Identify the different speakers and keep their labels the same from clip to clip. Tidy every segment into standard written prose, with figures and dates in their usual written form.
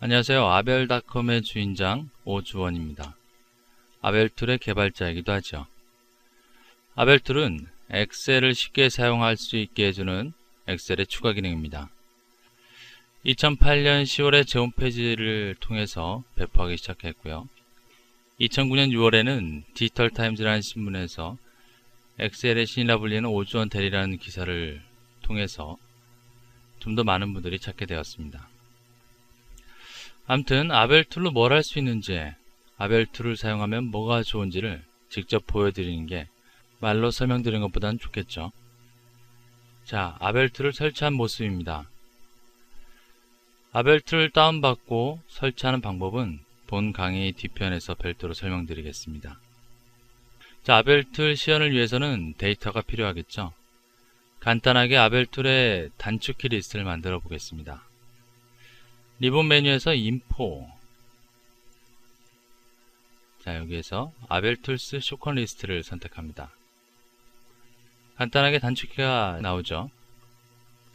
Speaker 1: 안녕하세요. 아벨닷컴의 주인장 오주원입니다. 아벨툴의 개발자이기도 하죠. 아벨툴은 엑셀을 쉽게 사용할 수 있게 해주는 엑셀의 추가 기능입니다. 2008년 10월에 제 홈페이지를 통해서 배포하기 시작했고요. 2009년 6월에는 디지털타임즈라는 신문에서 엑셀의 신이라 불리는 오주원 대리라는 기사를 통해서 좀 더 많은 분들이 찾게 되었습니다. 아무튼 아벨툴로 뭘 할 수 있는지, 아벨툴을 사용하면 뭐가 좋은지를 직접 보여드리는 게 말로 설명드리는 것보다는 좋겠죠. 자, 아벨툴을 설치한 모습입니다. 아벨툴을 다운받고 설치하는 방법은 본 강의 뒤편에서 별도로 설명드리겠습니다. 자, 아벨툴 시연을 위해서는 데이터가 필요하겠죠. 간단하게 아벨툴의 단축키 리스트를 만들어 보겠습니다. 리본 메뉴에서 인포, 자, 여기에서 아벨툴스 쇼컨 리스트를 선택합니다. 간단하게 단축키가 나오죠.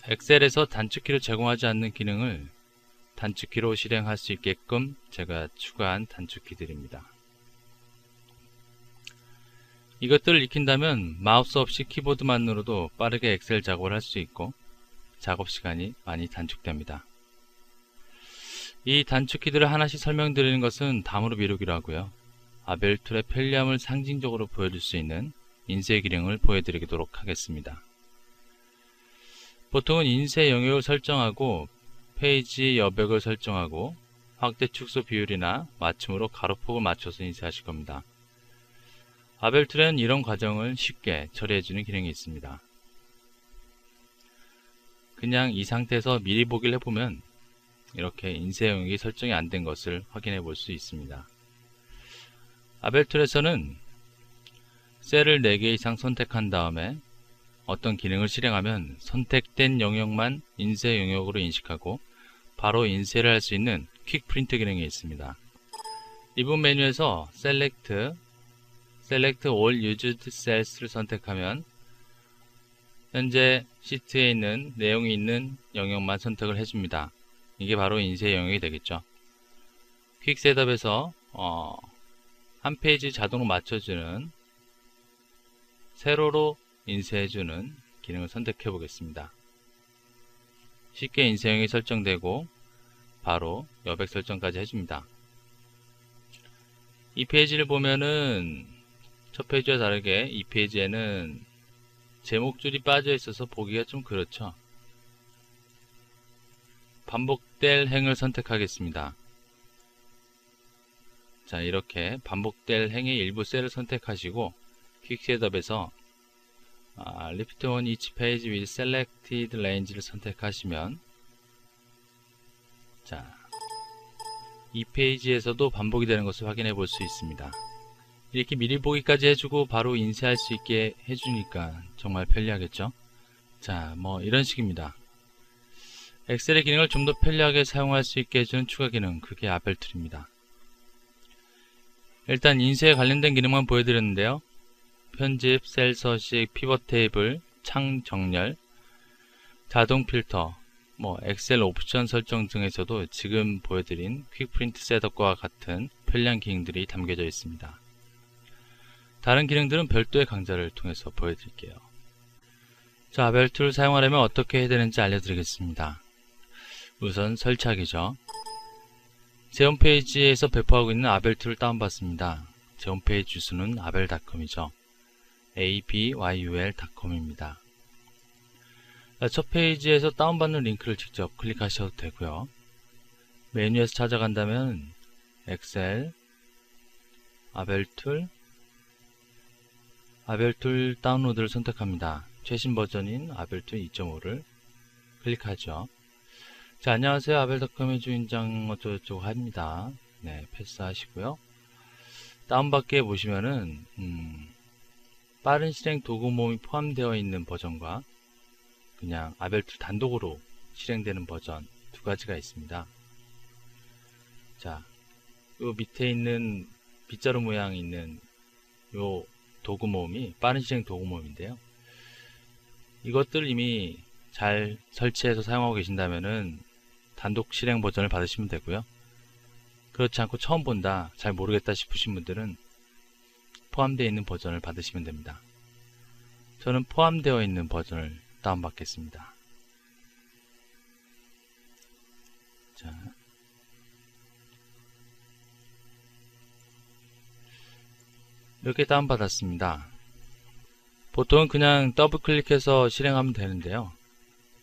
Speaker 1: 엑셀에서 단축키를 제공하지 않는 기능을 단축키로 실행할 수 있게끔 제가 추가한 단축키들입니다. 이것들을 익힌다면 마우스 없이 키보드만으로도 빠르게 엑셀 작업을 할 수 있고 작업 시간이 많이 단축됩니다. 이 단축키들을 하나씩 설명드리는 것은 다음으로 미루기로 하고요. 아벨툴의 편리함을 상징적으로 보여줄 수 있는 인쇄 기능을 보여드리도록 하겠습니다. 보통은 인쇄 영역을 설정하고 페이지 여백을 설정하고 확대 축소 비율이나 맞춤으로 가로폭을 맞춰서 인쇄하실 겁니다. 아벨툴에는 이런 과정을 쉽게 처리해주는 기능이 있습니다. 그냥 이 상태에서 미리 보기를 해보면 이렇게 인쇄 영역이 설정이 안 된 것을 확인해 볼 수 있습니다. 아벨툴에서는 셀을 4개 이상 선택한 다음에 어떤 기능을 실행하면 선택된 영역만 인쇄 영역으로 인식하고 바로 인쇄를 할 수 있는 퀵 프린트 기능이 있습니다. 리본 메뉴에서 Select All Used Cells를 선택하면 현재 시트에 있는 내용이 있는 영역만 선택을 해줍니다. 이게 바로 인쇄 영역이 되겠죠. 퀵 셋업에서 한 페이지 자동으로 맞춰주는 세로로 인쇄해주는 기능을 선택해 보겠습니다. 쉽게 인쇄형이 설정되고 바로 여백 설정까지 해줍니다. 이 페이지를 보면은 첫 페이지와 다르게 이 페이지에는 제목줄이 빠져 있어서 보기가 좀 그렇죠. 반복될 행을 선택하겠습니다. 자, 이렇게 반복될 행의 일부 셀을 선택하시고 퀵 셋업에서 Lift on each page with selected range를 선택하시면 자, 이 페이지에서도 반복이 되는 것을 확인해 볼 수 있습니다. 이렇게 미리 보기까지 해주고 바로 인쇄할 수 있게 해주니까 정말 편리하겠죠. 자, 뭐 이런 식입니다. 엑셀의 기능을 좀 더 편리하게 사용할 수 있게 해주는 추가 기능, 그게 아벨툴입니다. 일단 인쇄에 관련된 기능만 보여드렸는데요. 편집, 셀 서식, 피벗 테이블, 창 정렬, 자동 필터, 엑셀 옵션 설정 등에서도 지금 보여드린 퀵 프린트 셋업과 같은 편리한 기능들이 담겨져 있습니다. 다른 기능들은 별도의 강좌를 통해서 보여드릴게요. 자, 아벨툴을 사용하려면 어떻게 해야 되는지 알려드리겠습니다. 우선 설치하기죠. 제 홈페이지에서 배포하고 있는 아벨툴을 다운받습니다. 제 홈페이지 주소는 아벨닷컴이죠. abyul.com입니다. 첫 페이지에서 다운받는 링크를 직접 클릭하셔도 되고요. 메뉴에서 찾아간다면 엑셀, 아벨툴 다운로드를 선택합니다. 최신 버전인 아벨툴 2.5를 클릭하죠. 자, 안녕하세요. 아벨닷컴의 주인장 어쩌고저쩌고 합니다. 네, 패스하시고요. 다운받기에 보시면은 빠른 실행 도구 모음이 포함되어 있는 버전과 그냥 아벨툴 단독으로 실행되는 버전 두 가지가 있습니다. 자, 요 밑에 있는 빗자루 모양 있는 요 도구 모음이 빠른 실행 도구 모음인데요. 이것들을 이미 잘 설치해서 사용하고 계신다면은 단독 실행 버전을 받으시면 되고요. 그렇지 않고 처음 본다, 잘 모르겠다 싶으신 분들은 포함되어 있는 버전을 받으시면 됩니다. 저는 포함되어 있는 버전을 다운받겠습니다. 자, 이렇게 다운받았습니다. 보통은 그냥 더블 클릭해서 실행하면 되는데요.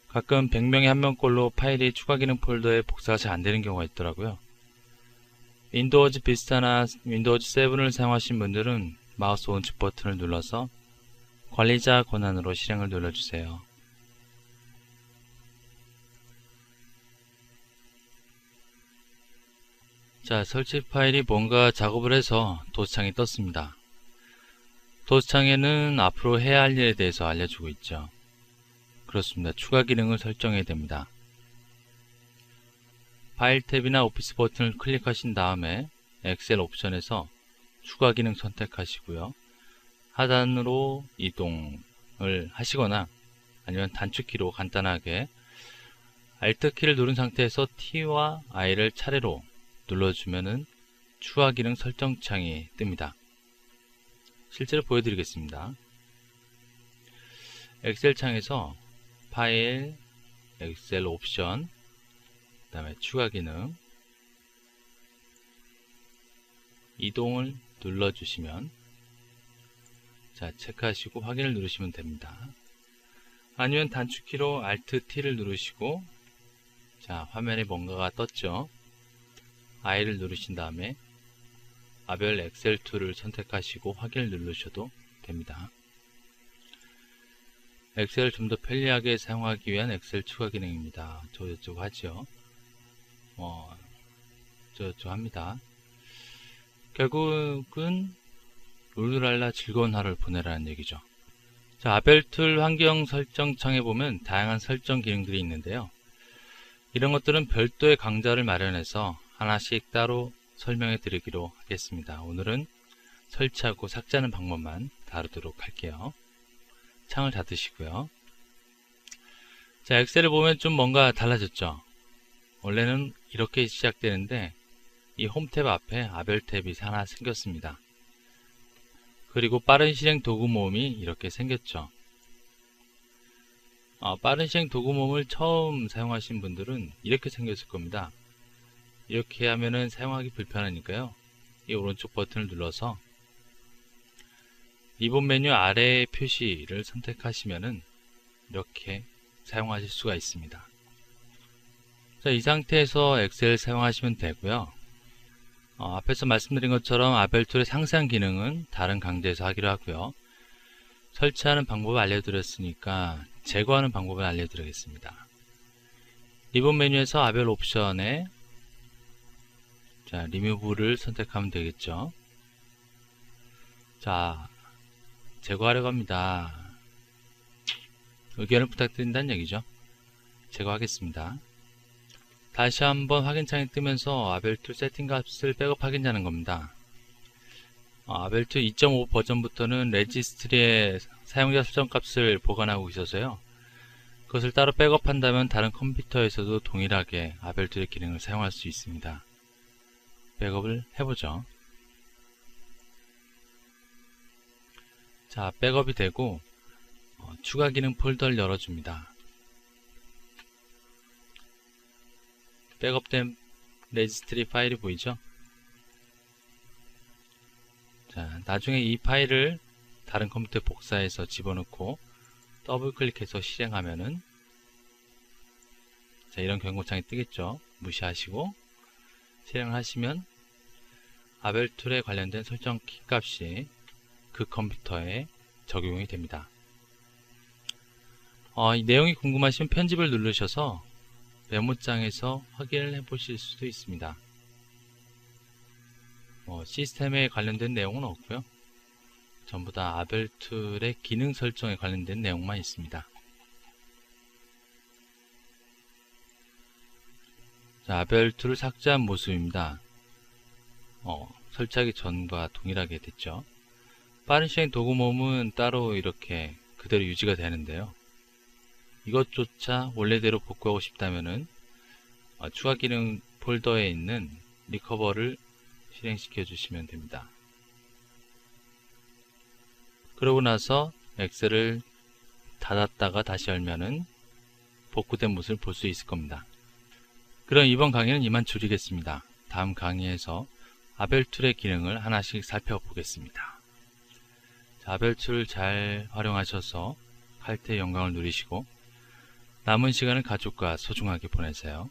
Speaker 1: 가끔 100명에 1명꼴로 파일이 추가 기능 폴더에 복사가 잘 안되는 경우가 있더라고요. 윈도우즈 비스타나 윈도우즈 7을 사용하신 분들은 마우스 오른쪽 버튼을 눌러서 관리자 권한으로 실행을 눌러주세요. 자, 설치 파일이 뭔가 작업을 해서 도스창이 떴습니다. 도스창에는 앞으로 해야 할 일에 대해서 알려주고 있죠. 그렇습니다. 추가 기능을 설정해야 됩니다. 파일 탭이나 오피스 버튼을 클릭하신 다음에 엑셀 옵션에서 추가 기능 선택하시고요. 하단으로 이동을 하시거나 아니면 단축키로 간단하게 Alt 키를 누른 상태에서 T와 I를 차례로 눌러주면은 추가 기능 설정 창이 뜹니다. 실제로 보여드리겠습니다. 엑셀 창에서 파일, 엑셀 옵션, 그 다음에 추가 기능, 이동을 눌러주시면 자, 체크하시고 확인을 누르시면 됩니다. 아니면 단축키로 Alt T를 누르시고 자, 화면에 뭔가가 떴죠. I를 누르신 다음에 아벨 엑셀 툴을 선택하시고 확인을 누르셔도 됩니다. 엑셀을 좀 더 편리하게 사용하기 위한 엑셀 추가 기능입니다. 저쪽 하죠. 저쪽 합니다. 결국은 룰루랄라 즐거운 하루를 보내라는 얘기죠. 자, 아벨 툴 환경 설정 창에 보면 다양한 설정 기능들이 있는데요. 이런 것들은 별도의 강좌를 마련해서 하나씩 따로 설명해 드리기로 하겠습니다. 오늘은 설치하고 삭제하는 방법만 다루도록 할게요. 창을 닫으시고요. 자, 엑셀을 보면 좀 뭔가 달라졌죠. 원래는 이렇게 시작되는데 이 홈 탭 앞에 아벨 탭이 하나 생겼습니다. 그리고 빠른 실행 도구 모음이 이렇게 생겼죠. 빠른 실행 도구 모음을 처음 사용하신 분들은 이렇게 생겼을 겁니다. 이렇게 하면은 사용하기 불편하니까요. 이 오른쪽 버튼을 눌러서 리본 메뉴 아래 표시를 선택하시면은 이렇게 사용하실 수가 있습니다. 자, 이 상태에서 엑셀 사용하시면 되고요. 앞에서 말씀드린 것처럼 아벨 툴의 상세한 기능은 다른 강좌에서 하기로 하고요. 설치하는 방법을 알려드렸으니까 제거하는 방법을 알려드리겠습니다. 리본 메뉴에서 아벨 옵션에 자, 리무브를 선택하면 되겠죠. 자, 제거하려고 합니다. 의견을 부탁드린다는 얘기죠. 제거하겠습니다. 다시 한번 확인창이 뜨면서 아벨 툴 세팅 값을 백업 확인하는 겁니다. 아벨 툴 2.5 버전부터는 레지스트리에 사용자 설정 값을 보관하고 있어서요. 그것을 따로 백업한다면 다른 컴퓨터에서도 동일하게 아벨 툴의 기능을 사용할 수 있습니다. 백업을 해보죠. 자, 백업이 되고 추가 기능 폴더를 열어줍니다. 백업된 레지스트리 파일이 보이죠? 자, 나중에 이 파일을 다른 컴퓨터에 복사해서 집어넣고 더블 클릭해서 실행하면은 자, 이런 경고창이 뜨겠죠? 무시하시고 실행을 하시면 아벨 툴에 관련된 설정 키 값이 그 컴퓨터에 적용이 됩니다. 이 내용이 궁금하시면 편집을 누르셔서 메모장에서 확인을 해 보실 수도 있습니다. 시스템에 관련된 내용은 없고요. 전부 다 아벨 툴의 기능 설정에 관련된 내용만 있습니다. 자, 아벨 툴을 삭제한 모습입니다. 설치하기 전과 동일하게 됐죠. 빠른 실행 도구 모음은 따로 이렇게 그대로 유지가 되는데요. 이것조차 원래대로 복구하고 싶다면은 추가 기능 폴더에 있는 리커버를 실행시켜 주시면 됩니다. 그러고 나서 엑셀을 닫았다가 다시 열면은 복구된 모습을 볼 수 있을 겁니다. 그럼 이번 강의는 이만 줄이겠습니다. 다음 강의에서 아벨툴의 기능을 하나씩 살펴보겠습니다. 아벨툴을 잘 활용하셔서 칼퇴의 영광을 누리시고 남은 시간을 가족과 소중하게 보내세요.